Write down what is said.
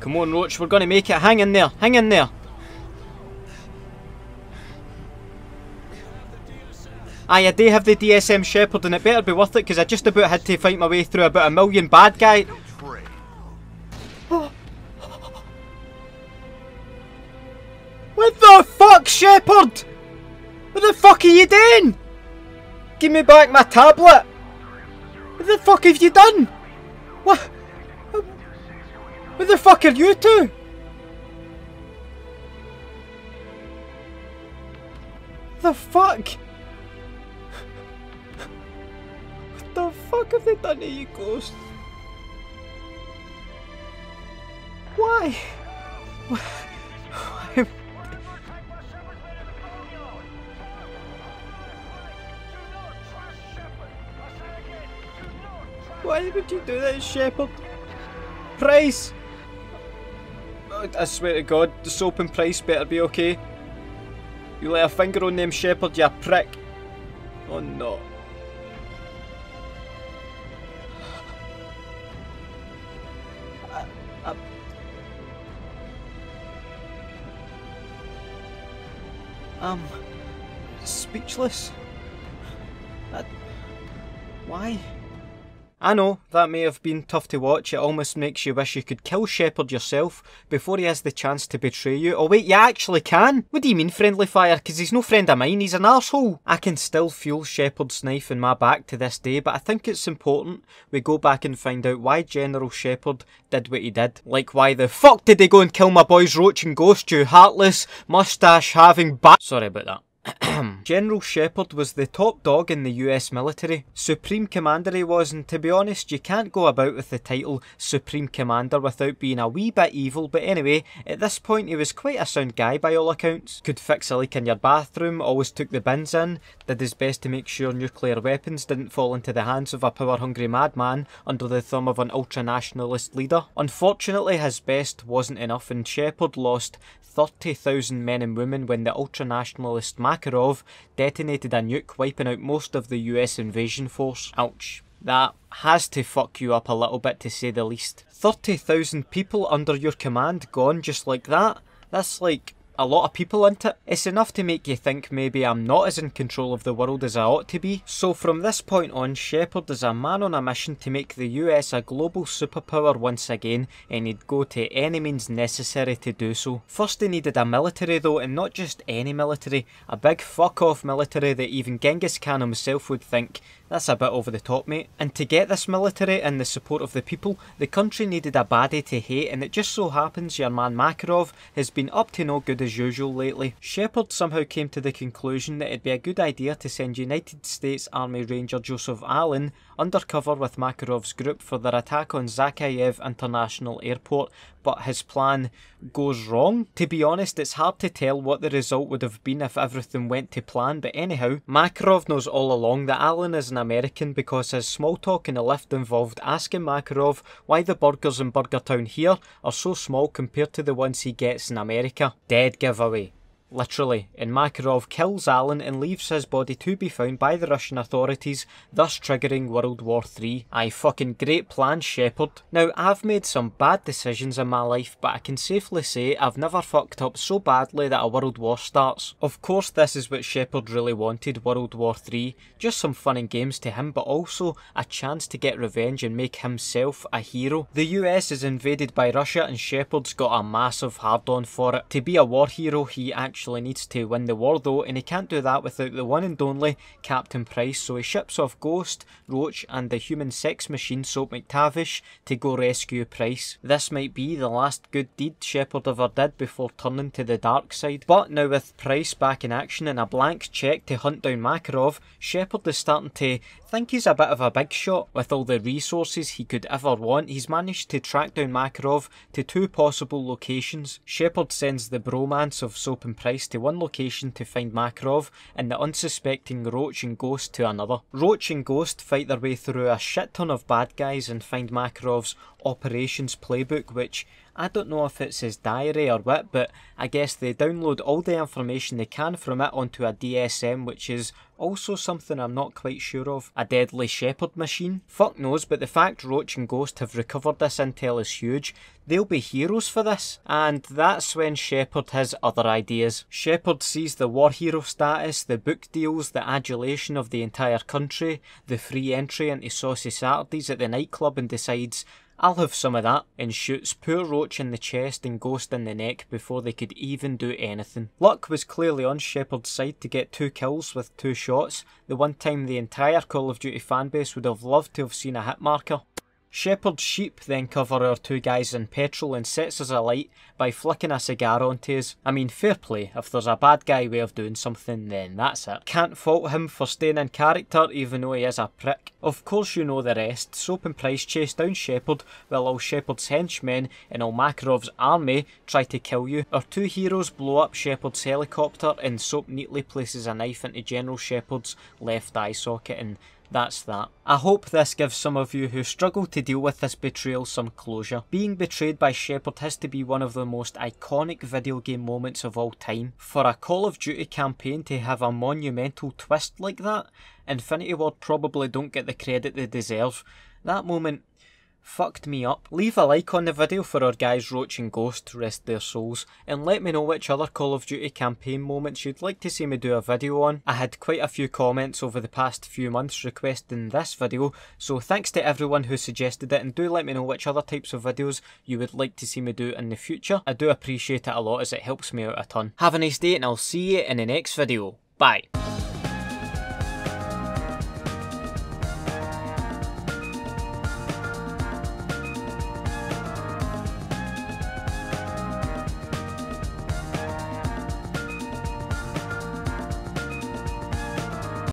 Come on, Roach, we're gonna make it. Hang in there, hang in there. Aye, I do have the DSM Shepherd and it better be worth it because I just about had to fight my way through about 1,000,000 bad guys. What the fuck, Shepherd? What the fuck are you doing? Give me back my tablet. What the fuck have you done? What? What the fuck are you two? The fuck? What the fuck have they done to you, Ghost? Why? Why would you do that, Shepherd? Price! I swear to God, the soap and Price better be okay. You lay a finger on them, Shepherd, you prick. Oh no. I'm speechless. Why? I know, that may have been tough to watch. It almost makes you wish you could kill Shepherd yourself before he has the chance to betray you. Oh wait, you actually can? What do you mean friendly fire? Because he's no friend of mine, he's an arsehole. I can still feel Shepherd's knife in my back to this day, but I think it's important we go back and find out why General Shepherd did what he did. Like, why the fuck did he go and kill my boys Roach and Ghost, you heartless, moustache having Sorry about that. General Shepherd was the top dog in the US military. Supreme Commander he was, and to be honest, you can't go about with the title Supreme Commander without being a wee bit evil, but anyway, at this point he was quite a sound guy by all accounts. Could fix a leak in your bathroom, always took the bins in, did his best to make sure nuclear weapons didn't fall into the hands of a power-hungry madman under the thumb of an ultra-nationalist leader. Unfortunately, his best wasn't enough, and Shepherd lost 30,000 men and women when the ultra-nationalist Makarov detonated a nuke, wiping out most of the US invasion force. Ouch. That has to fuck you up a little bit, to say the least. 30,000 people under your command gone just like that? That's like a lot of people, isn't it? It's enough to make you think maybe I'm not as in control of the world as I ought to be. So from this point on, Shepherd is a man on a mission to make the US a global superpower once again, and he'd go to any means necessary to do so. First he needed a military though, and not just any military, a big fuck off military that even Genghis Khan himself would think, that's a bit over the top, mate. And to get this military and the support of the people, the country needed a baddie to hate, and it just so happens your man Makarov has been up to no good as usual lately. Shepherd somehow came to the conclusion that it'd be a good idea to send United States Army Ranger Joseph Allen undercover with Makarov's group for their attack on Zakhaev International Airport, but his plan goes wrong. To be honest, it's hard to tell what the result would have been if everything went to plan, but anyhow, Makarov knows all along that Allen is an American because his small talk in the lift involved asking Makarov why the burgers in Burger Town here are so small compared to the ones he gets in America. Dead giveaway. Literally, and Makarov kills Allen and leaves his body to be found by the Russian authorities, thus triggering World War III. Aye, fucking great plan, Shepherd. Now, I've made some bad decisions in my life, but I can safely say I've never fucked up so badly that a world war starts. Of course, this is what Shepherd really wanted, World War III. Just some fun and games to him, but also a chance to get revenge and make himself a hero. The US is invaded by Russia and Shepherd's got a massive hard-on for it. To be a war hero, he actually needs to win the war though, and he can't do that without the one and only Captain Price, so he ships off Ghost, Roach and the human sex machine Soap McTavish to go rescue Price. This might be the last good deed Shepherd ever did before turning to the dark side. But now with Price back in action and a blank cheque to hunt down Makarov, Shepherd is starting to think he's a bit of a big shot. With all the resources he could ever want, he's managed to track down Makarov to 2 possible locations. Shepherd sends the bromance of Soap and Price to one location to find Makarov, and the unsuspecting Roach and Ghost to another. Roach and Ghost fight their way through a shit ton of bad guys and find Makarov's operations playbook, which I don't know if it's his diary or what, but I guess they download all the information they can from it onto a DSM, which is also something I'm not quite sure of. A deadly shepherd machine? Fuck knows, but the fact Roach and Ghost have recovered this intel is huge. They'll be heroes for this. And that's when Shepard has other ideas. Shepard sees the war hero status, the book deals, the adulation of the entire country, the free entry into Saucy Saturdays at the nightclub, and decides, I'll have some of that, and shoots poor Roach in the chest and Ghost in the neck before they could even do anything. Luck was clearly on Shepard's side to get 2 kills with 2 shots, the one time the entire Call of Duty fanbase would have loved to have seen a hit marker. Shepard's sheep then cover our 2 guys in petrol and sets us alight by flicking a cigar onto us. I mean, fair play, if there's a bad guy way of doing something, then that's it. Can't fault him for staying in character even though he is a prick. Of course you know the rest. Soap and Price chase down Shepard while all Shepard's henchmen and all Makarov's army try to kill you. Our 2 heroes blow up Shepard's helicopter and Soap neatly places a knife into General Shepard's left eye socket, and that's that. I hope this gives some of you who struggle to deal with this betrayal some closure. Being betrayed by Shepard has to be one of the most iconic video game moments of all time. For a Call of Duty campaign to have a monumental twist like that, Infinity Ward probably don't get the credit they deserve. That moment fucked me up. Leave a like on the video for our guys Roach and Ghost, rest their souls, and let me know which other Call of Duty campaign moments you'd like to see me do a video on. I had quite a few comments over the past few months requesting this video, so thanks to everyone who suggested it, and do let me know which other types of videos you would like to see me do in the future. I do appreciate it a lot as it helps me out a ton. Have a nice day and I'll see you in the next video. Bye.